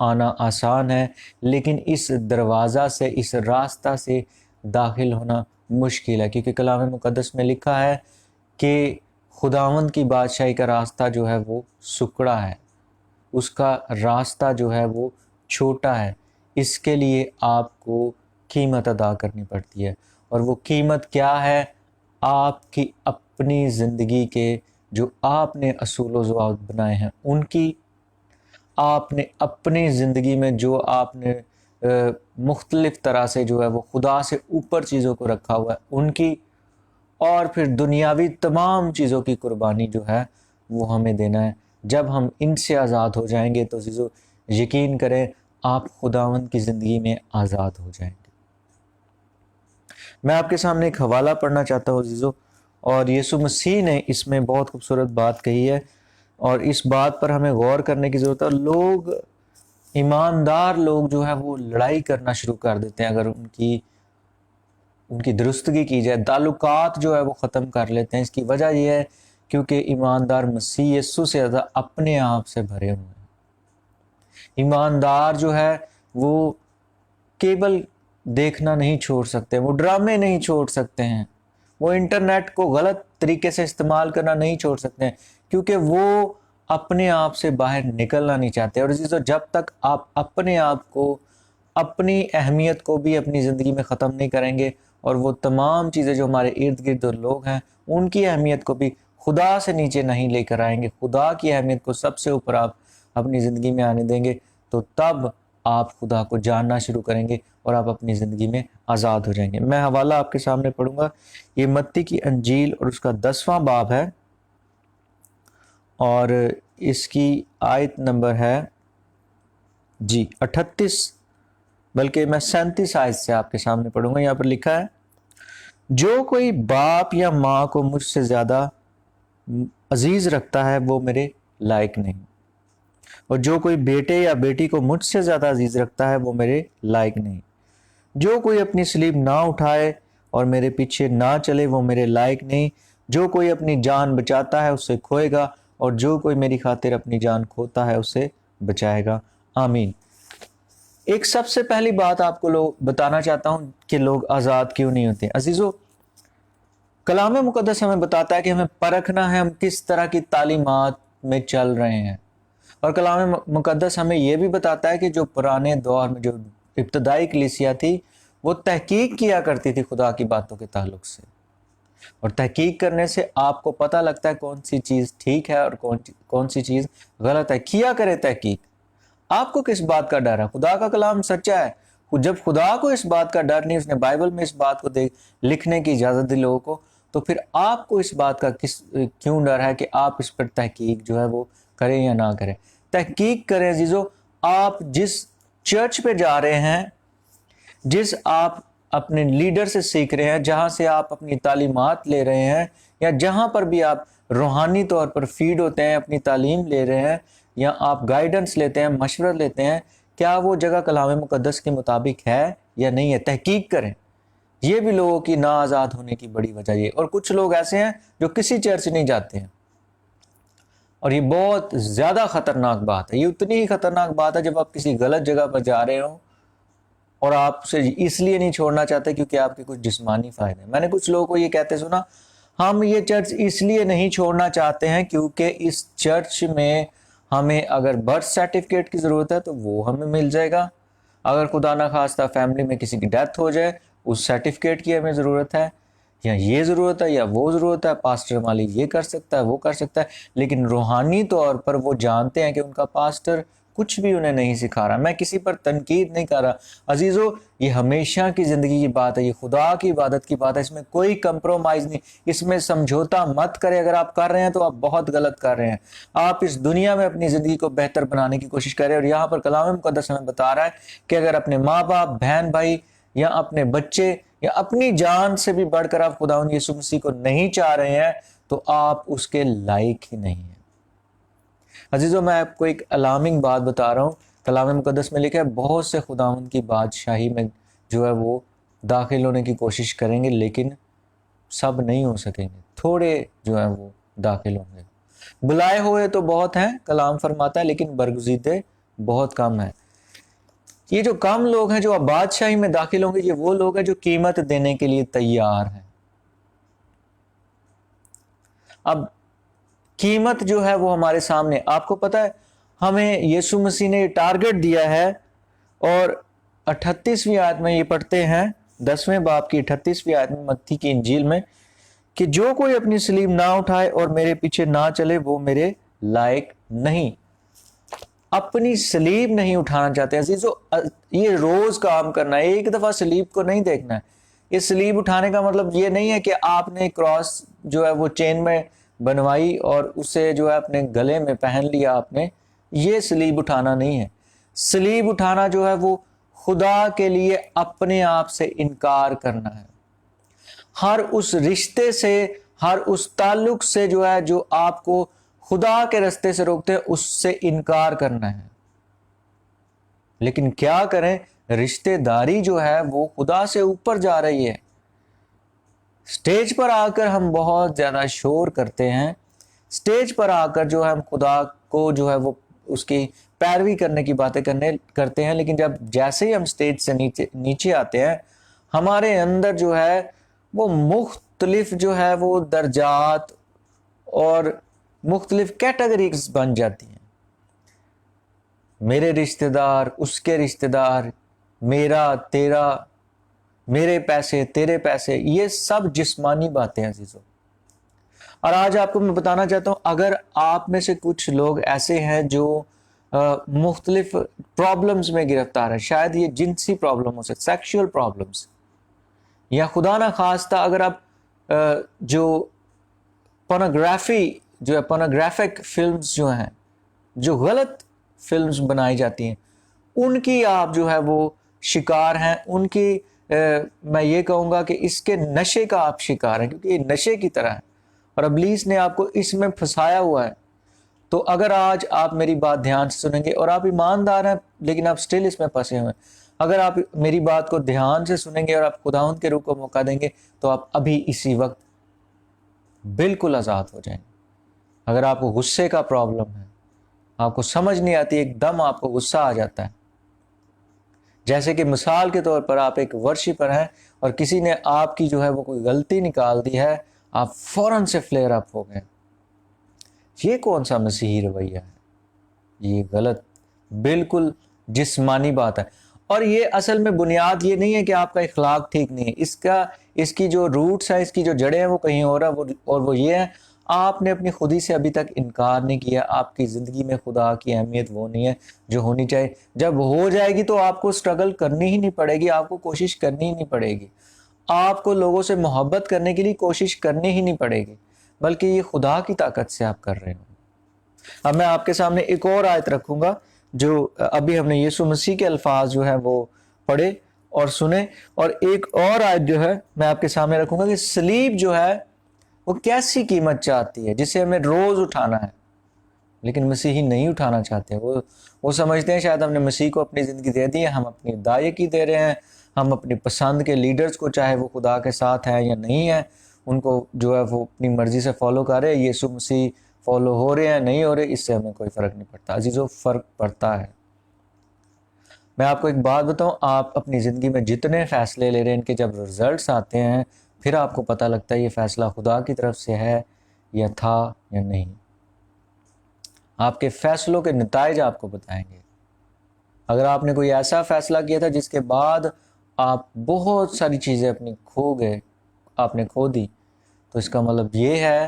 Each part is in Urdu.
آنا آسان ہے، لیکن اس دروازہ سے، اس راستہ سے داخل ہونا مشکل ہے، کیونکہ کلام مقدس میں لکھا ہے کہ خداوند کی بادشاہی کا راستہ جو ہے وہ سکڑا ہے، اس کا راستہ جو ہے وہ چھوٹا ہے۔ اس کے لیے آپ کو قیمت ادا کرنی پڑتی ہے، اور وہ قیمت کیا ہے؟ آپ کی اپنی زندگی کے جو آپ نے اصول و ضوابط بنائے ہیں ان کی، آپ نے اپنی زندگی میں جو آپ نے مختلف طرح سے جو ہے وہ خدا سے اوپر چیزوں کو رکھا ہوا ہے ان کی، اور پھر دنیاوی تمام چیزوں کی قربانی جو ہے وہ ہمیں دینا ہے۔ جب ہم ان سے آزاد ہو جائیں گے تو عزیزو یقین کریں آپ خداوند کی زندگی میں آزاد ہو جائیں گے۔ میں آپ کے سامنے ایک حوالہ پڑھنا چاہتا ہوں عزیزو، اور یسوع مسیح نے اس میں بہت خوبصورت بات کہی ہے، اور اس بات پر ہمیں غور کرنے کی ضرورت ہے۔ لوگ، ایماندار لوگ جو ہے وہ لڑائی کرنا شروع کر دیتے ہیں اگر ان کی درستگی کی جائے، تعلقات جو ہے وہ ختم کر لیتے ہیں۔ اس کی وجہ یہ ہے کیونکہ ایماندار مسیح یسوع سے زیادہ اپنے آپ سے بھرے ہوئے ہیں۔ ایماندار جو ہے وہ کیبل دیکھنا نہیں چھوڑ سکتے، وہ ڈرامے نہیں چھوڑ سکتے ہیں، وہ انٹرنیٹ کو غلط طریقے سے استعمال کرنا نہیں چھوڑ سکتے ہیں، کیونکہ وہ اپنے آپ سے باہر نکلنا نہیں چاہتے۔ اور عزیزو جب تک آپ اپنے آپ کو، اپنی اہمیت کو بھی اپنی زندگی میں ختم نہیں کریں گے، اور وہ تمام چیزیں جو ہمارے ارد گرد لوگ ہیں ان کی اہمیت کو بھی خدا سے نیچے نہیں لے کر آئیں گے، خدا کی اہمیت کو سب سے اوپر آپ اپنی زندگی میں آنے دیں گے، تو تب آپ خدا کو جاننا شروع کریں گے اور آپ اپنی زندگی میں آزاد ہو جائیں گے۔ میں حوالہ آپ کے سامنے پڑھوں گا، یہ متی کی انجیل اور اس کا 10واں باب ہے، اور اس کی آیت نمبر ہے 38، بلکہ میں 37 آیت سے آپ کے سامنے پڑھوں گا۔ یہاں پر لکھا ہے، جو کوئی باپ یا ماں کو مجھ سے زیادہ عزیز رکھتا ہے وہ میرے لائق نہیں، اور جو کوئی بیٹے یا بیٹی کو مجھ سے زیادہ عزیز رکھتا ہے وہ میرے لائق نہیں، جو کوئی اپنی صلیب نہ اٹھائے اور میرے پیچھے نہ چلے وہ میرے لائق نہیں، جو کوئی اپنی جان بچاتا ہے اسے کھوئے گا، اور جو کوئی میری خاطر اپنی جان کھوتا ہے اسے بچائے گا۔ آمین۔ ایک سب سے پہلی بات آپ کو بتانا چاہتا ہوں کہ لوگ آزاد کیوں نہیں ہوتے۔ عزیزو کلام مقدس ہمیں بتاتا ہے کہ ہمیں پرکھنا ہے ہم کس طرح کی تعلیمات میں چل رہے ہیں، اور کلام مقدس ہمیں یہ بھی بتاتا ہے کہ جو پرانے دور میں جو ابتدائی کلیسیا تھی وہ تحقیق کیا کرتی تھی خدا کی باتوں کے تعلق سے، اور تحقیق کرنے سے آپ کو پتہ لگتا ہے کون سی چیز ٹھیک ہے اور کون سی چیز غلط ہے۔ کیا کرے تحقیق۔ آپ کو کس بات کا ڈر ہے؟ خدا کا کلام سچا ہے۔ جب خدا کو اس بات کا ڈر نہیں، اس نے بائبل میں اس بات کو لکھنے کی اجازت دی لوگوں کو، تو پھر آپ کو اس بات کا کیوں ڈر ہے کہ آپ اس پر تحقیق جو ہے وہ کریں یا نہ کریں؟ تحقیق کریں عزیزو۔ آپ جس چرچ پہ جا رہے ہیں، جس آپ اپنے لیڈر سے سیکھ رہے ہیں، جہاں سے آپ اپنی تعلیمات لے رہے ہیں، یا جہاں پر بھی آپ روحانی طور پر فیڈ ہوتے ہیں، اپنی تعلیم لے رہے ہیں، یا آپ گائیڈنس لیتے ہیں، مشورہ لیتے ہیں، کیا وہ جگہ کلام مقدس کے مطابق ہے یا نہیں ہے؟ تحقیق کریں۔ یہ بھی لوگوں کی نا آزاد ہونے کی بڑی وجہ یہ، اور کچھ لوگ ایسے ہیں جو کسی چرچ نہیں جاتے ہیں، اور یہ بہت زیادہ خطرناک بات ہے۔ یہ اتنی ہی خطرناک بات ہے جب آپ کسی غلط جگہ پر جا رہے ہوں اور آپ سے اس لیے نہیں چھوڑنا چاہتے کیونکہ آپ کے کچھ جسمانی فائدے ہیں۔ میں نے کچھ لوگوں کو یہ کہتے سنا، ہم یہ چرچ اس لیے نہیں چھوڑنا چاہتے ہیں کیونکہ اس چرچ میں ہمیں اگر برتھ سرٹیفکیٹ کی ضرورت ہے تو وہ ہمیں مل جائے گا، اگر خدا نہ خواستہ فیملی میں کسی کی ڈیتھ ہو جائے اس سرٹیفکیٹ کی ہمیں ضرورت ہے، یا یہ ضرورت ہے یا وہ ضرورت ہے، پاسٹر ہماری یہ کر سکتا ہے وہ کر سکتا ہے، لیکن روحانی طور پر وہ جانتے ہیں کہ ان کا پاسٹر کچھ بھی انہیں نہیں سکھا رہا۔ میں کسی پر تنقید نہیں کر رہا عزیزو، یہ ہمیشہ کی زندگی کی بات ہے، یہ خدا کی عبادت کی بات ہے، اس میں کوئی کمپرومائز نہیں، اس میں سمجھوتا مت کرے۔ اگر آپ کر رہے ہیں تو آپ بہت غلط کر رہے ہیں۔ آپ اس دنیا میں اپنی زندگی کو بہتر بنانے کی کوشش کر رہے ہیں، اور یہاں پر کلام مقدس ہمیں بتا رہا ہے کہ اگر اپنے ماں باپ، بہن بھائی، یا اپنے بچے، یا اپنی جان سے بھی بڑھ کر آپ خداوند یسوع مسیح کو نہیں چاہ رہے ہیں تو آپ اس کے لائق ہی نہیں ہیں۔ عزیزو میں آپ کو ایک الارمنگ بات بتا رہا ہوں، کلام مقدس میں لکھا ہے بہت سے خداوند کی بادشاہی میں جو ہے وہ داخل ہونے کی کوشش کریں گے، لیکن سب نہیں ہو سکیں گے، تھوڑے جو ہیں وہ داخل ہوں گے۔ بلائے ہوئے تو بہت ہیں کلام فرماتا ہے، لیکن برگزیدے بہت کم ہیں۔ یہ جو کم لوگ ہیں جو اب بادشاہی میں داخل ہوں گے، یہ وہ لوگ ہیں جو قیمت دینے کے لیے تیار ہیں۔ اب قیمت جو ہے وہ ہمارے سامنے، آپ کو پتا ہے ہمیں یسوع مسیح نے ٹارگٹ دیا ہے، اور 38ویں آیت میں یہ پڑھتے ہیں، 10ویں باب کی 38ویں آیت میں متی کی انجیل میں، کہ جو کوئی اپنی صلیب نہ اٹھائے اور میرے پیچھے نہ چلے وہ میرے لائق نہیں۔ اپنی صلیب نہیں اٹھانا چاہتے عزیزو، یہ روز کام کرنا ہے، ایک دفعہ صلیب کو نہیں دیکھنا ہے۔ یہ صلیب اٹھانے کا مطلب یہ نہیں ہے کہ آپ نے کراس جو ہے وہ چین میں بنوائی اور اسے جو ہے اپنے گلے میں پہن لیا آپ نے، یہ صلیب اٹھانا نہیں ہے۔ صلیب اٹھانا جو ہے وہ خدا کے لیے اپنے آپ سے انکار کرنا ہے، ہر اس رشتے سے، ہر اس تعلق سے جو ہے جو آپ کو خدا کے رستے سے روکتے ہیں، اس سے انکار کرنا ہے۔ لیکن کیا کریں، رشتے داری جو ہے وہ خدا سے اوپر جا رہی ہے۔ سٹیج پر آ کر ہم بہت زیادہ شور کرتے ہیں، سٹیج پر آ کر جو ہے ہم خدا کو جو ہے وہ اس کی پیروی کرنے کی باتیں کرتے ہیں، لیکن جیسے ہی ہم سٹیج سے نیچے آتے ہیں، ہمارے اندر جو ہے وہ مختلف جو ہے وہ درجات اور مختلف کیٹیگریز بن جاتی ہیں۔ میرے رشتہ دار، اس کے رشتہ دار، میرا، تیرا، میرے پیسے، تیرے پیسے، یہ سب جسمانی باتیں ہیں عزیزو۔ اور آج آپ کو میں بتانا چاہتا ہوں، اگر آپ میں سے کچھ لوگ ایسے ہیں جو مختلف پرابلمز میں گرفتار ہیں، شاید یہ جنسی پرابلم ہو سکتا، سیکشول پرابلمز، یا خدا نہ خواستہ اگر آپ جو پورنوگرافی جو ہے، پورنوگرافک فلمز جو ہیں، جو غلط فلمز بنائی جاتی ہیں، ان کی آپ جو ہے وہ شکار ہیں، ان کی میں یہ کہوں گا کہ اس کے نشے کا آپ شکار ہیں، کیونکہ یہ نشے کی طرح ہے اور ابلیس نے آپ کو اس میں پھنسایا ہوا ہے۔ تو اگر آج آپ میری بات دھیان سے سنیں گے، اور آپ ایماندار ہیں لیکن آپ سٹل اس میں پھنسے ہوئے ہیں، اگر آپ میری بات کو دھیان سے سنیں گے اور آپ خداوند کے روح کو موقع دیں گے تو آپ ابھی اسی وقت بالکل آزاد ہو جائیں گے۔ اگر آپ کو غصے کا پرابلم ہے، آپ کو سمجھ نہیں آتی، ایک دم آپ کو غصہ آ جاتا ہے، جیسے کہ مثال کے طور پر آپ ایک ورشپر ہیں اور کسی نے آپ کی جو ہے وہ کوئی غلطی نکال دی ہے، آپ فوراً سے فلیئر اپ ہو گئے، یہ کون سا مسیحی رویہ ہے؟ یہ غلط، بالکل جسمانی بات ہے۔ اور یہ اصل میں بنیاد یہ نہیں ہے کہ آپ کا اخلاق ٹھیک نہیں ہے، اس کی جو روٹس ہیں، اس کی جو جڑیں ہیں وہ کہیں اور ہے، اور وہ یہ ہے، آپ نے اپنی خودی سے ابھی تک انکار نہیں کیا۔ آپ کی زندگی میں خدا کی اہمیت وہ نہیں ہے جو ہونی چاہیے۔ جب ہو جائے گی تو آپ کو سٹرگل کرنی ہی نہیں پڑے گی، آپ کو کوشش کرنی ہی نہیں پڑے گی، آپ کو لوگوں سے محبت کرنے کے لیے کوشش کرنی ہی نہیں پڑے گی، بلکہ یہ خدا کی طاقت سے آپ کر رہے ہوں۔ اب میں آپ کے سامنے ایک اور آیت رکھوں گا، جو ابھی ہم نے یسوع مسیح کے الفاظ جو ہیں وہ پڑھے اور سنے، اور ایک اور آیت جو ہے میں آپ کے سامنے رکھوں گا کہ صلیب جو ہے وہ کیسی قیمت چاہتی ہے، جسے ہمیں روز اٹھانا ہے، لیکن مسیحی نہیں اٹھانا چاہتے۔ وہ سمجھتے ہیں شاید ہم نے مسیح کو اپنی زندگی دے دی ہے، ہم اپنی دائیں کی دے رہے ہیں، ہم اپنی پسند کے لیڈرز کو، چاہے وہ خدا کے ساتھ ہیں یا نہیں ہیں، ان کو جو ہے وہ اپنی مرضی سے فالو کر رہے ہیں۔ یسوع مسیح فالو ہو رہے ہیں نہیں ہو رہے، اس سے ہمیں کوئی فرق نہیں پڑتا عزیزو، فرق پڑتا ہے۔ میں آپ کو ایک بات بتاؤں، آپ اپنی زندگی میں جتنے فیصلے لے رہے ہیں، ان کے جب رزلٹس آتے ہیں پھر آپ کو پتہ لگتا ہے یہ فیصلہ خدا کی طرف سے ہے یا تھا یا نہیں۔ آپ کے فیصلوں کے نتائج آپ کو بتائیں گے۔ اگر آپ نے کوئی ایسا فیصلہ کیا تھا جس کے بعد آپ بہت ساری چیزیں اپنی کھو گئے، آپ نے کھو دی، تو اس کا مطلب یہ ہے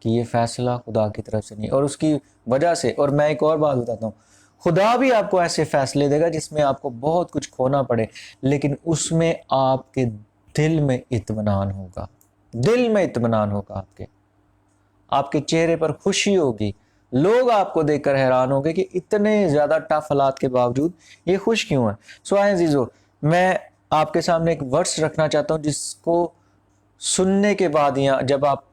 کہ یہ فیصلہ خدا کی طرف سے نہیں، اور اس کی وجہ سے، اور میں ایک اور بات بتاتا ہوں، خدا بھی آپ کو ایسے فیصلے دے گا جس میں آپ کو بہت کچھ کھونا پڑے، لیکن اس میں آپ کے دل میں اطمینان ہوگا، دل میں اطمینان ہوگا، آپ کے چہرے پر خوشی ہوگی، لوگ آپ کو دیکھ کر حیران ہوں گے کہ اتنے زیادہ ٹف حالات کے باوجود یہ خوش کیوں ہیں۔ سو آئیں عزیزو، میں آپ کے سامنے ایک ورس رکھنا چاہتا ہوں جس کو سننے کے بعد، یا جب آپ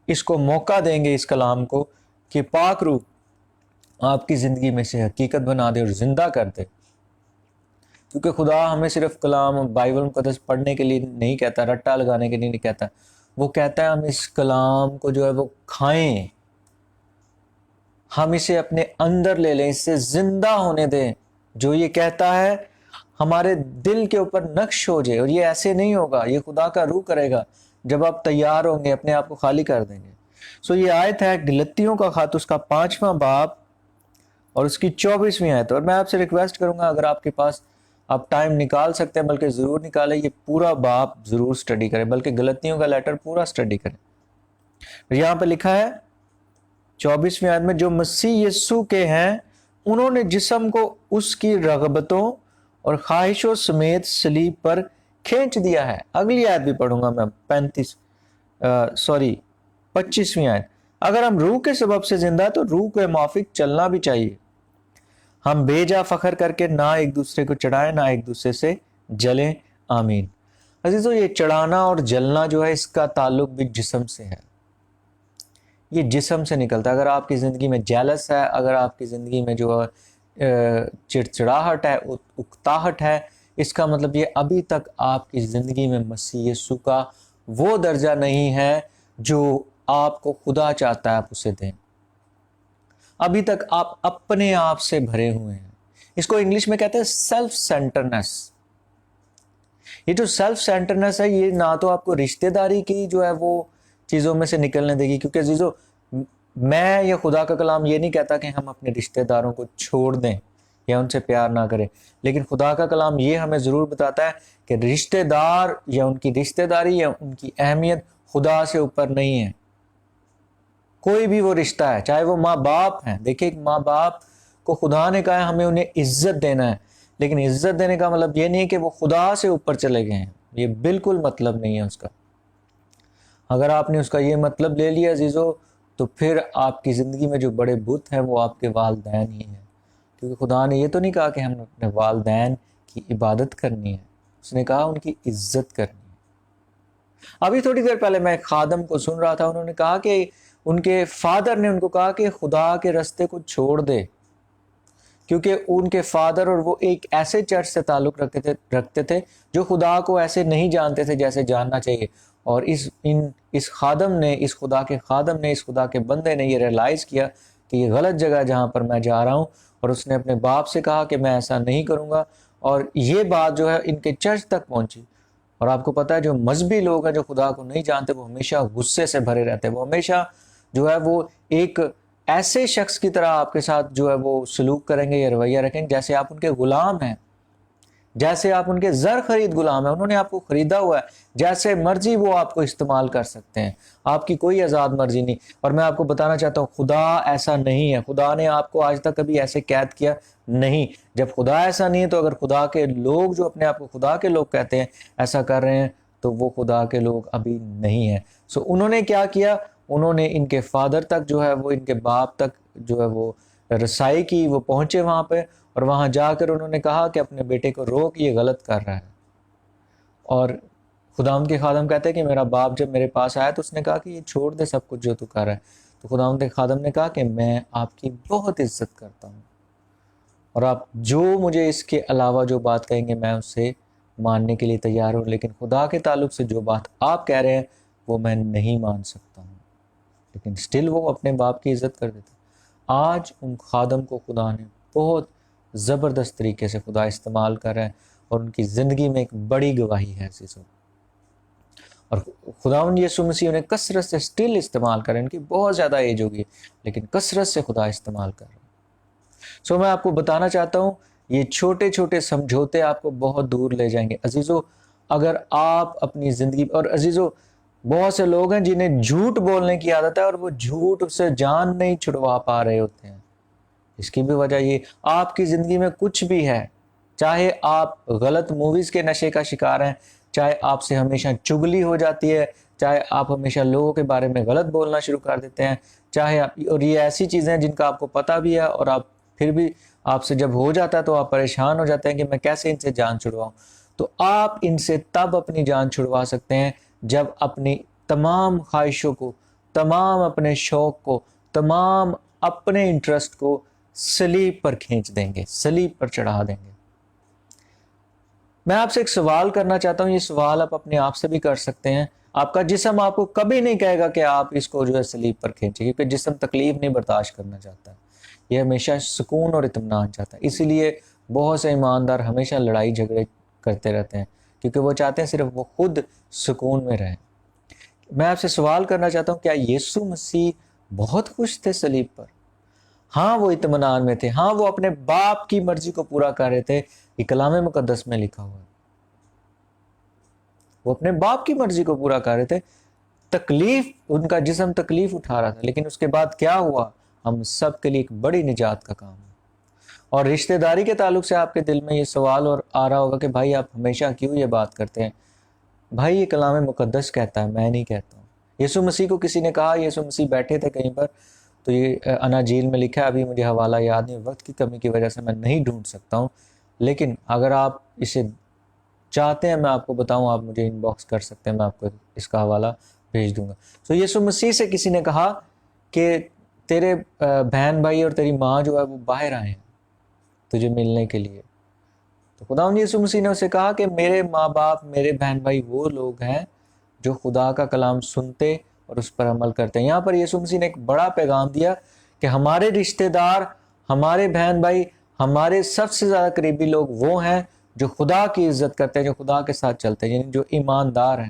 اس کو موقع دیں گے، اس کلام کو، کہ پاک روح آپ کی زندگی میں سے حقیقت بنا دے اور زندہ کر دے، کیونکہ خدا ہمیں صرف کلام بائبل مقدس پڑھنے کے لیے نہیں کہتا، رٹا لگانے کے لیے نہیں کہتا، وہ کہتا ہے ہم اس کلام کو جو ہے وہ کھائیں، ہم اسے اپنے اندر لے لیں، اس سے زندہ ہونے دیں، جو یہ کہتا ہے ہمارے دل کے اوپر نقش ہو جائے، اور یہ ایسے نہیں ہوگا، یہ خدا کا روح کرے گا جب آپ تیار ہوں گے، اپنے آپ کو خالی کر دیں گے۔ سو یہ آیت ہے گلتیوں کا خط، اس کا 5واں باب اور اس کی 24ویں آیت۔ اور میں آپ سے ریکویسٹ کروں گا اگر آپ کے پاس آپ ٹائم نکال سکتے ہیں، بلکہ ضرور نکالیں، یہ پورا باب ضرور سٹڈی کریں، بلکہ گلتیوں کا لیٹر پورا سٹڈی کریں۔ یہاں پہ لکھا ہے 24ویں آیت میں، جو مسیح یسوع کے ہیں انہوں نے جسم کو اس کی رغبتوں اور خواہشوں سمیت صلیب پر کھینچ دیا ہے۔ اگلی آیت بھی پڑھوں گا میں، 25ویں آیت۔ اگر ہم روح کے سبب سے زندہ تو روح کے موافق چلنا بھی چاہیے۔ ہم بے جا فخر کر کے نہ ایک دوسرے کو چڑھائیں نہ ایک دوسرے سے جلیں، آمین۔ عزیزو، یہ چڑھانا اور جلنا جو ہے اس کا تعلق بھی جسم سے ہے، یہ جسم سے نکلتا ہے۔ اگر آپ کی زندگی میں جیلس ہے، اگر آپ کی زندگی میں جو چڑچڑاہٹ ہے، اکتاہٹ ہے، اس کا مطلب یہ ابھی تک آپ کی زندگی میں مسیح یسوع کا وہ درجہ نہیں ہے جو آپ کو خدا چاہتا ہے آپ اسے دیں۔ ابھی تک آپ اپنے آپ سے بھرے ہوئے ہیں۔ اس کو انگلش میں کہتے ہیں سیلف سینٹرنس۔ یہ جو سیلف سینٹرنس ہے، یہ نہ تو آپ کو رشتہ داری کی جو ہے وہ چیزوں میں سے نکلنے دے گی، کیونکہ عزیزو میں یا خدا کا کلام یہ نہیں کہتا کہ ہم اپنے رشتہ داروں کو چھوڑ دیں یا ان سے پیار نہ کریں، لیکن خدا کا کلام یہ ہمیں ضرور بتاتا ہے کہ رشتہ دار یا ان کی رشتہ داری یا ان کی اہمیت خدا سے اوپر نہیں ہے۔ کوئی بھی وہ رشتہ ہے، چاہے وہ ماں باپ ہیں، دیکھیں ماں باپ کو خدا نے کہا ہے ہمیں انہیں عزت دینا ہے، لیکن عزت دینے کا مطلب یہ نہیں کہ وہ خدا سے اوپر چلے گئے ہیں، یہ بالکل مطلب نہیں ہے اس کا۔ اگر آپ نے اس کا یہ مطلب لے لیا عزیزو، تو پھر آپ کی زندگی میں جو بڑے بت ہیں وہ آپ کے والدین ہی ہیں، کیونکہ خدا نے یہ تو نہیں کہا کہ ہم اپنے والدین کی عبادت کرنی ہے، اس نے کہا ان کی عزت کرنی ہے۔ ابھی تھوڑی دیر پہلے میں ایک خادم کو سن رہا تھا، انہوں نے کہا کہ ان کے فادر نے ان کو کہا کہ خدا کے رستے کو چھوڑ دے، کیونکہ ان کے فادر اور وہ ایک ایسے چرچ سے تعلق رکھتے تھے جو خدا کو ایسے نہیں جانتے تھے جیسے جاننا چاہیے، اور اس خادم نے، اس خدا کے خادم نے، اس خدا کے بندے نے یہ ریلائز کیا کہ یہ غلط جگہ جہاں پر میں جا رہا ہوں، اور اس نے اپنے باپ سے کہا کہ میں ایسا نہیں کروں گا، اور یہ بات جو ہے ان کے چرچ تک پہنچی۔ اور آپ کو پتہ ہے جو مذہبی لوگ ہیں جو خدا کو نہیں جانتے وہ ہمیشہ غصے سے بھرے رہتے ہیں، وہ ہمیشہ جو ہے وہ ایک ایسے شخص کی طرح آپ کے ساتھ جو ہے وہ سلوک کریں گے یا رویہ رکھیں گے جیسے آپ ان کے غلام ہیں، جیسے آپ ان کے زر خرید غلام ہیں، انہوں نے آپ کو خریدا ہوا ہے، جیسے مرضی وہ آپ کو استعمال کر سکتے ہیں، آپ کی کوئی آزاد مرضی نہیں۔ اور میں آپ کو بتانا چاہتا ہوں خدا ایسا نہیں ہے، خدا نے آپ کو آج تک کبھی ایسے قید کیا نہیں۔ جب خدا ایسا نہیں ہے تو اگر خدا کے لوگ جو اپنے آپ کو خدا کے لوگ کہتے ہیں ایسا کر رہے ہیں تو وہ خدا کے لوگ ابھی نہیں ہیں۔ سو انہوں نے کیا کیا، انہوں نے ان کے فادر تک جو ہے وہ، ان کے باپ تک جو ہے وہ رسائی کی، وہ پہنچے وہاں پہ، اور وہاں جا کر انہوں نے کہا کہ اپنے بیٹے کو روک، یہ غلط کر رہا ہے۔ اور خداوند کے خادم کہتے ہیں کہ میرا باپ جب میرے پاس آیا تو اس نے کہا کہ یہ چھوڑ دے سب کچھ جو تو کر رہا ہے، تو خداوند کے خادم نے کہا کہ میں آپ کی بہت عزت کرتا ہوں، اور آپ جو مجھے اس کے علاوہ جو بات کہیں گے میں اسے ماننے کے لیے تیار ہوں، لیکن خدا کے تعلق سے جو بات آپ کہہ رہے ہیں وہ میں نہیں مان سکتا ہوں۔ لیکن سٹل وہ اپنے باپ کی عزت کر دیتے۔ آج ان خادم کو خدا نے بہت زبردست طریقے سے خدا استعمال کر رہے ہیں، اور ان کی زندگی میں ایک بڑی گواہی ہے عزیزوں۔ اور خداوند یسوع مسیح انہیں کثرت سے سٹل استعمال کر رہے ہیں، ان کی بہت زیادہ ایج ہوگی لیکن کثرت سے خدا استعمال کر رہے ہیں۔ سو میں آپ کو بتانا چاہتا ہوں یہ چھوٹے چھوٹے سمجھوتے آپ کو بہت دور لے جائیں گے عزیزو۔ اگر آپ اپنی زندگی، اور عزیزو بہت سے لوگ ہیں جنہیں جھوٹ بولنے کی عادت ہے اور وہ جھوٹ سے جان نہیں چھڑوا پا رہے ہوتے ہیں۔ اس کی بھی وجہ یہ آپ کی زندگی میں کچھ بھی ہے، چاہے آپ غلط موویز کے نشے کا شکار ہیں، چاہے آپ سے ہمیشہ چگلی ہو جاتی ہے، چاہے آپ ہمیشہ لوگوں کے بارے میں غلط بولنا شروع کر دیتے ہیں، چاہے اور یہ ایسی چیزیں ہیں جن کا آپ کو پتہ بھی ہے، اور آپ پھر بھی آپ سے جب ہو جاتا ہے تو آپ پریشان ہو جاتے ہیں کہ میں کیسے ان سے جان چھڑواؤں۔ تو آپ ان سے تب اپنی جان چھڑوا سکتے ہیں جب اپنی تمام خواہشوں کو، تمام اپنے شوق کو، تمام اپنے انٹرسٹ کو صلیب پر کھینچ دیں گے، صلیب پر چڑھا دیں گے۔ میں آپ سے ایک سوال کرنا چاہتا ہوں، یہ سوال آپ اپنے آپ سے بھی کر سکتے ہیں۔ آپ کا جسم آپ کو کبھی نہیں کہے گا کہ آپ اس کو جو ہے صلیب پر کھینچیں، کیونکہ جسم تکلیف نہیں برداشت کرنا چاہتا ہے، یہ ہمیشہ سکون اور اطمینان چاہتا ہے۔ اسی لیے بہت سے ایماندار ہمیشہ لڑائی جھگڑے کرتے رہتے ہیں کیونکہ وہ چاہتے ہیں صرف وہ خود سکون میں رہیں۔ میں آپ سے سوال کرنا چاہتا ہوں، کیا یسوع مسیح بہت خوش تھے صلیب پر؟ ہاں وہ اطمینان میں تھے، ہاں وہ اپنے باپ کی مرضی کو پورا کر رہے تھے، یہ کلام مقدس میں لکھا ہوا ہے۔ وہ اپنے باپ کی مرضی کو پورا کر رہے تھے، تکلیف، ان کا جسم تکلیف اٹھا رہا تھا، لیکن اس کے بعد کیا ہوا؟ ہم سب کے لیے ایک بڑی نجات کا کام ہے۔ اور رشتہ داری کے تعلق سے آپ کے دل میں یہ سوال اور آ رہا ہوگا کہ بھائی آپ ہمیشہ کیوں یہ بات کرتے ہیں؟ بھائی یہ کلام مقدس کہتا ہے، میں نہیں کہتا ہوں۔ یسوع مسیح کو کسی نے کہا، یسوع مسیح بیٹھے تھے کہیں پر، تو یہ اناجیل میں لکھا ہے، ابھی مجھے حوالہ یاد نہیں، وقت کی کمی کی وجہ سے میں نہیں ڈھونڈ سکتا ہوں، لیکن اگر آپ اسے چاہتے ہیں میں آپ کو بتاؤں، آپ مجھے ان باکس کر سکتے ہیں، میں آپ کو اس کا حوالہ بھیج دوں گا۔ تو یسوع مسیح سے کسی نے کہا کہ تیرے بہن بھائی اور تیری ماں جو ہے وہ باہر آئے ہیں تجھے ملنے کے لیے۔ تو خداوند یسوع مسیح نے اسے کہا کہ میرے ماں باپ، میرے بہن بھائی وہ لوگ ہیں جو خدا کا کلام سنتے اور اس پر عمل کرتے ہیں۔ یہاں پر یسوع مسیح نے ایک بڑا پیغام دیا کہ ہمارے رشتہ دار، ہمارے بہن بھائی، ہمارے سب سے زیادہ قریبی لوگ وہ ہیں جو خدا کی عزت کرتے ہیں، جو خدا کے ساتھ چلتے ہیں، یعنی جو ایماندار ہیں۔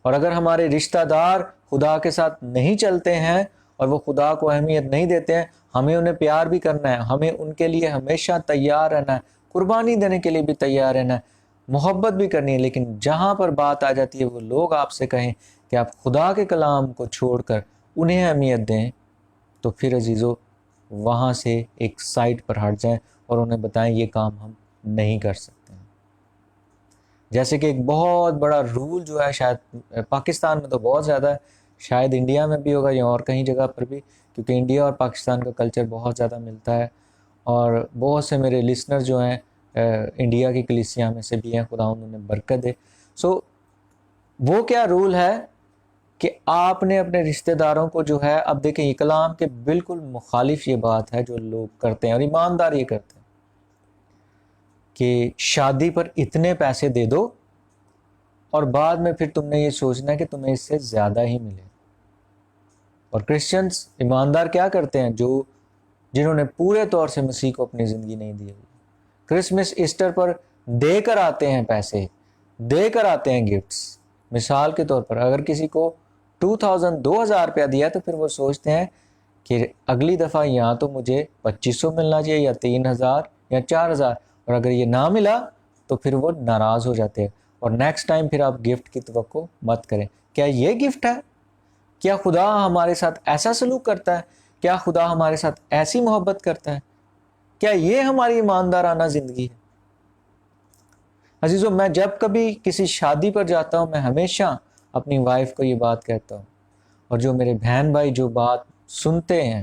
اور اگر ہمارے رشتہ دار خدا کے ساتھ نہیں چلتے ہیں اور وہ خدا کو اہمیت نہیں دیتے ہیں، ہمیں انہیں پیار بھی کرنا ہے، ہمیں ان کے لیے ہمیشہ تیار رہنا ہے، قربانی دینے کے لیے بھی تیار رہنا ہے، محبت بھی کرنی ہے۔ لیکن جہاں پر بات آ جاتی ہے وہ لوگ آپ سے کہیں کہ آپ خدا کے کلام کو چھوڑ کر انہیں اہمیت دیں، تو پھر عزیزو وہاں سے ایک سائٹ پر ہٹ جائیں اور انہیں بتائیں یہ کام ہم نہیں کر سکتے ہیں۔ جیسے کہ ایک بہت بڑا رول جو ہے، شاید پاکستان میں تو بہت زیادہ ہے، شاید انڈیا میں بھی ہوگا یا اور کہیں جگہ پر بھی، کیونکہ انڈیا اور پاکستان کا کلچر بہت زیادہ ملتا ہے، اور بہت سے میرے لسنر جو ہیں انڈیا کی کلیسیا میں سے بھی ہیں، خدا انہیں برکت دے۔ سو وہ کیا رول ہے کہ آپ نے اپنے رشتہ داروں کو جو ہے، اب دیکھیں یہ کلام کے بالکل مخالف یہ بات ہے جو لوگ کرتے ہیں، اور ایماندار یہ کرتے ہیں کہ شادی پر اتنے پیسے دے دو اور بعد میں پھر تم نے یہ سوچنا ہے کہ تمہیں اس سے زیادہ ہی ملے۔ اور کرسچنز ایماندار کیا کرتے ہیں؟ جنہوں نے پورے طور سے مسیح کو اپنی زندگی نہیں دی ہوئی، کرسمس ایسٹر پر دے کر آتے ہیں، پیسے دے کر آتے ہیں، گفٹس۔ مثال کے طور پر اگر کسی کو 2000 روپیہ دیا تو پھر وہ سوچتے ہیں کہ اگلی دفعہ یہاں تو مجھے 2500 ملنا چاہیے یا 3000 یا 4000، اور اگر یہ نہ ملا تو پھر وہ ناراض ہو جاتے ہیں، اور نیکسٹ ٹائم پھر آپ گفٹ کی توقع مت کریں۔ کیا یہ گفٹ ہے؟ کیا خدا ہمارے ساتھ ایسا سلوک کرتا ہے؟ کیا خدا ہمارے ساتھ ایسی محبت کرتا ہے؟ کیا یہ ہماری ایماندارانہ زندگی ہے؟ عزیزو، میں جب کبھی کسی شادی پر جاتا ہوں میں ہمیشہ اپنی وائف کو یہ بات کہتا ہوں، اور جو میرے بہن بھائی جو بات سنتے ہیں،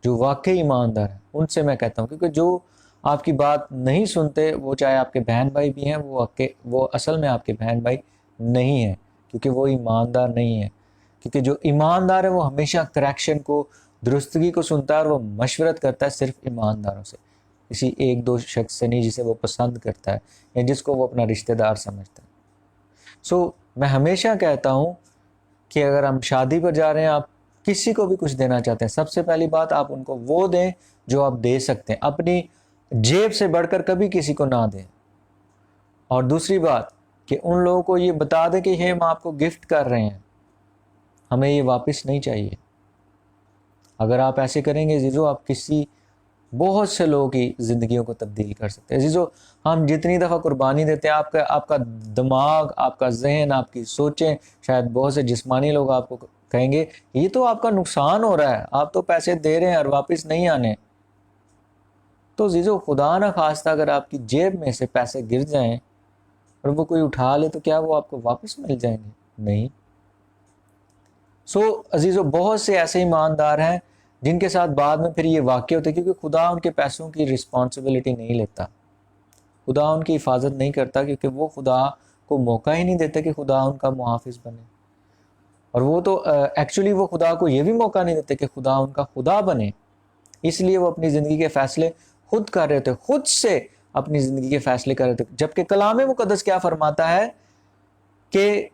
جو واقعی ایماندار ہیں، ان سے میں کہتا ہوں، کیونکہ جو آپ کی بات نہیں سنتے، وہ چاہے آپ کے بہن بھائی بھی ہیں، وہ اصل میں آپ کے بہن بھائی نہیں ہیں، کیونکہ وہ ایماندار نہیں ہیں۔ کیونکہ جو ایماندار ہے وہ ہمیشہ کریکشن کو، درستگی کو سنتا ہے، اور وہ مشورت کرتا ہے صرف ایمانداروں سے، کسی ایک دو شخص سے نہیں جسے وہ پسند کرتا ہے یا جس کو وہ اپنا رشتہ دار سمجھتا ہے۔ سو میں ہمیشہ کہتا ہوں کہ اگر ہم شادی پر جا رہے ہیں، آپ کسی کو بھی کچھ دینا چاہتے ہیں، سب سے پہلی بات آپ ان کو وہ دیں جو آپ دے سکتے ہیں، اپنی جیب سے بڑھ کر کبھی کسی کو نہ دیں۔ اور دوسری بات کہ ان لوگوں کو یہ بتا دیں کہ یہ ہم آپ کو گفٹ کر رہے ہیں، ہمیں یہ واپس نہیں چاہیے۔ اگر آپ ایسے کریں گے عزیزو، آپ بہت سے لوگوں کی زندگیوں کو تبدیل کر سکتے ہیں۔ عزیزو، ہم جتنی دفعہ قربانی دیتے ہیں، آپ کا دماغ، آپ کا ذہن، آپ کی سوچیں، شاید بہت سے جسمانی لوگ آپ کو کہیں گے یہ تو آپ کا نقصان ہو رہا ہے، آپ تو پیسے دے رہے ہیں اور واپس نہیں آنے۔ تو عزیزو، خدا نہ خواستہ اگر آپ کی جیب میں سے پیسے گر جائیں اور وہ کوئی اٹھا لے تو کیا وہ آپ کو واپس مل جائیں گے؟ نہیں۔ سو عزیزو، بہت سے ایسے ایماندار ہیں جن کے ساتھ بعد میں پھر یہ واقع ہوتے ہیں، کیونکہ خدا ان کے پیسوں کی رسپانسبلٹی نہیں لیتا، خدا ان کی حفاظت نہیں کرتا، کیونکہ وہ خدا کو موقع ہی نہیں دیتے کہ خدا ان کا محافظ بنے، اور وہ تو ایکچولی وہ خدا کو یہ بھی موقع نہیں دیتے کہ خدا ان کا خدا بنے۔ اس لیے وہ اپنی زندگی کے فیصلے خود کر رہے تھے، خود سے اپنی زندگی کے فیصلے کر رہے تھے، جبکہ کلام مقدس کیا فرماتا ہے کہ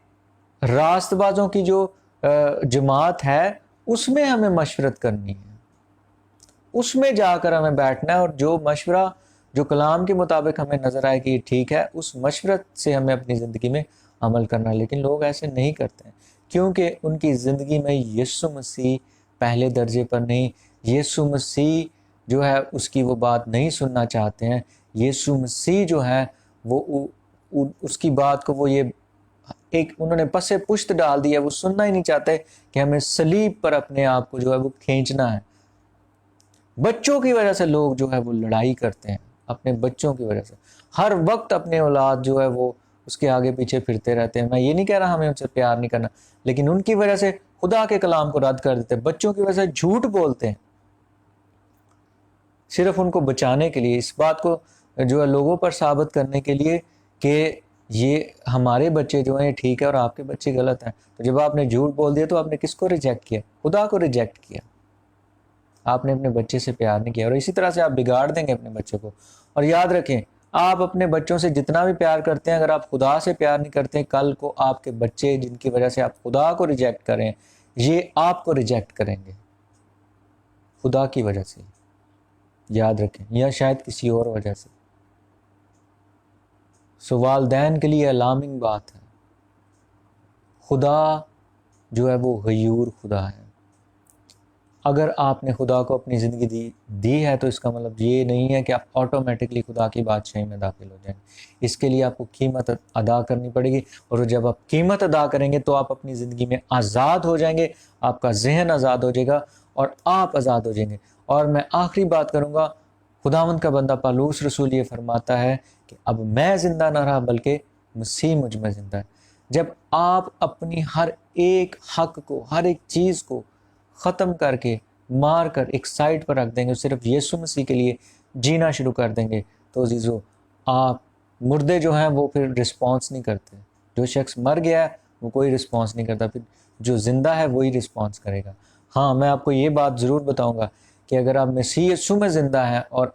راست بازوں کی جو جماعت ہے اس میں ہمیں مشورت کرنی ہے، اس میں جا کر ہمیں بیٹھنا ہے، اور جو مشورہ جو کلام کے مطابق ہمیں نظر آئے کہ یہ ٹھیک ہے، اس مشورت سے ہمیں اپنی زندگی میں عمل کرنا. لیکن لوگ ایسے نہیں کرتے ہیں کیونکہ ان کی زندگی میں یسوع مسیح پہلے درجے پر نہیں. یسوع مسیح جو ہے اس کی وہ بات نہیں سننا چاہتے ہیں. یسوع مسیح جو ہے وہ اس کی بات کو وہ یہ ایک انہوں نے پس پشت ڈال دیا. وہ سننا ہی نہیں چاہتے کہ ہمیں صلیب پر اپنے آپ کو جو ہے وہ کھینچنا ہے. بچوں کی وجہ سے لوگ جو ہے وہ لڑائی کرتے ہیں، اپنے بچوں کی وجہ سے ہر وقت اپنے اولاد جو ہے وہ اس کے آگے پیچھے پھرتے رہتے ہیں. میں یہ نہیں کہہ رہا ہمیں ان سے پیار نہیں کرنا، لیکن ان کی وجہ سے خدا کے کلام کو رد کر دیتے ہیں. بچوں کی وجہ سے جھوٹ بولتے ہیں صرف ان کو بچانے کے لیے، اس بات کو جو ہے لوگوں پر ثابت کرنے کے لیے کہ یہ ہمارے بچے جو ہیں ٹھیک ہے اور آپ کے بچے غلط ہیں. تو جب آپ نے جھوٹ بول دیا تو آپ نے کس کو ریجیکٹ کیا؟ خدا کو ریجیکٹ کیا. آپ نے اپنے بچے سے پیار نہیں کیا، اور اسی طرح سے آپ بگاڑ دیں گے اپنے بچوں کو. اور یاد رکھیں، آپ اپنے بچوں سے جتنا بھی پیار کرتے ہیں، اگر آپ خدا سے پیار نہیں کرتے ہیں، کل کو آپ کے بچے جن کی وجہ سے آپ خدا کو ریجیکٹ کریں، یہ آپ کو ریجیکٹ کریں گے خدا کی وجہ سے. یاد رکھیں، یا شاید کسی اور وجہ سے. والدین کے لیے الارمنگ بات ہے. خدا جو ہے وہ غیور خدا ہے. اگر آپ نے خدا کو اپنی زندگی دی ہے تو اس کا مطلب یہ نہیں ہے کہ آپ آٹومیٹکلی خدا کی بادشاہی میں داخل ہو جائیں. اس کے لیے آپ کو قیمت ادا کرنی پڑے گی، اور جب آپ قیمت ادا کریں گے تو آپ اپنی زندگی میں آزاد ہو جائیں گے. آپ کا ذہن آزاد ہو جائے گا اور آپ آزاد ہو جائیں گے. اور میں آخری بات کروں گا، خداوند کا بندہ پالوس رسول یہ فرماتا ہے کہ اب میں زندہ نہ رہا بلکہ مسیح مجھ میں زندہ ہے. جب آپ اپنی ہر ایک حق کو، ہر ایک چیز کو ختم کر کے مار کر ایک سائڈ پر رکھ دیں گے، صرف یسوع مسیح کے لیے جینا شروع کر دیں گے، تو عزیزو آپ مردے جو ہیں وہ پھر رسپانس نہیں کرتے. جو شخص مر گیا ہے وہ کوئی رسپانس نہیں کرتا، پھر جو زندہ ہے وہی رسپانس کرے گا. ہاں، میں آپ کو یہ بات ضرور بتاؤں گا کہ اگر آپ مسیح یسوع میں زندہ ہیں اور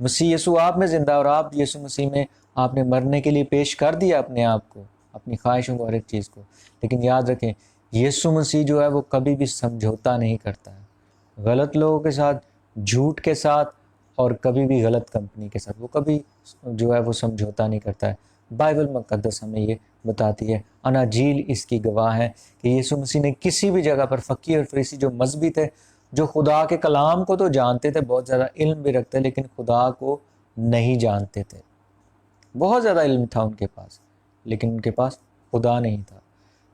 مسیح یسوع آپ میں زندہ ہے اور آپ یسوع مسیح میں آپ نے مرنے کے لیے پیش کر دیا اپنے آپ کو، اپنی خواہشوں کو، ہر ایک چیز کو، لیکن یاد رکھیں یسوع مسیح جو ہے وہ کبھی بھی سمجھوتا نہیں کرتا ہے غلط لوگوں کے ساتھ، جھوٹ کے ساتھ، اور کبھی بھی غلط کمپنی کے ساتھ. وہ کبھی جو ہے وہ سمجھوتا نہیں کرتا ہے. بائبل مقدس ہمیں یہ بتاتی ہے، اناجیل اس کی گواہ ہے کہ یسوع مسیح نے کسی بھی جگہ پر فقیہ اور فریسی جو مذہبی تھے، جو خدا کے کلام کو تو جانتے تھے، بہت زیادہ علم بھی رکھتے، لیکن خدا کو نہیں جانتے تھے. بہت زیادہ علم تھا ان کے پاس، لیکن ان کے پاس خدا نہیں تھا.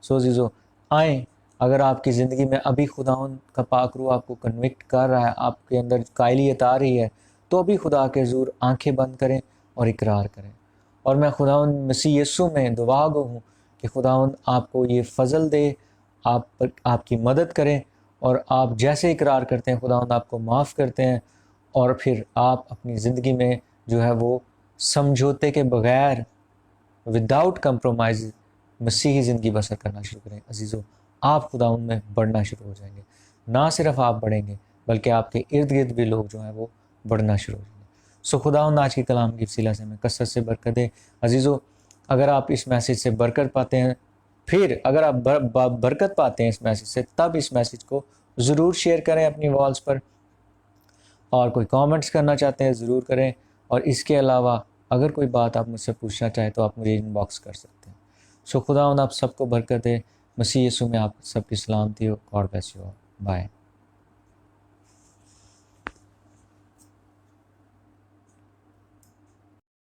عزیزو آئیں، اگر آپ کی زندگی میں ابھی خداوند کا پاک روح آپ کو کنوکٹ کر رہا ہے، آپ کے اندر قائلیت آ رہی ہے، تو ابھی خدا کے حضور آنکھیں بند کریں اور اقرار کریں. اور میں خداوند مسیح یسوع میں دعا گو ہوں کہ خداوند آپ کو یہ فضل دے، آپ کی مدد کریں، اور آپ جیسے اقرار کرتے ہیں خداوند آپ کو معاف کرتے ہیں، اور پھر آپ اپنی زندگی میں جو ہے وہ سمجھوتے کے بغیر وداؤٹ کمپرومائز مسیحی زندگی بسر کرنا شروع کریں. عزیزو آپ خداوند میں بڑھنا شروع ہو جائیں گے. نہ صرف آپ بڑھیں گے بلکہ آپ کے ارد گرد بھی لوگ جو ہیں وہ بڑھنا شروع ہو جائیں گے. خداوند آج کے کلام کی وسیلہ سے ہمیں کثرت سے برکت دے. عزیزو اگر آپ اس میسیج سے برکت پاتے ہیں، پھر اگر آپ برکت پاتے ہیں اس میسیج سے، تب اس میسیج کو ضرور شیئر کریں اپنی والز پر، اور کوئی کامنٹس کرنا چاہتے ہیں ضرور کریں. اور اس کے علاوہ اگر کوئی بات آپ مجھ سے پوچھنا چاہیں تو آپ مجھے ان باکس کر سکتے ہیں. خداوند آپ سب کو برکت دے. مسیح یسوع میں آپ سب کی سلامتی ہو. God bless you all. Bye.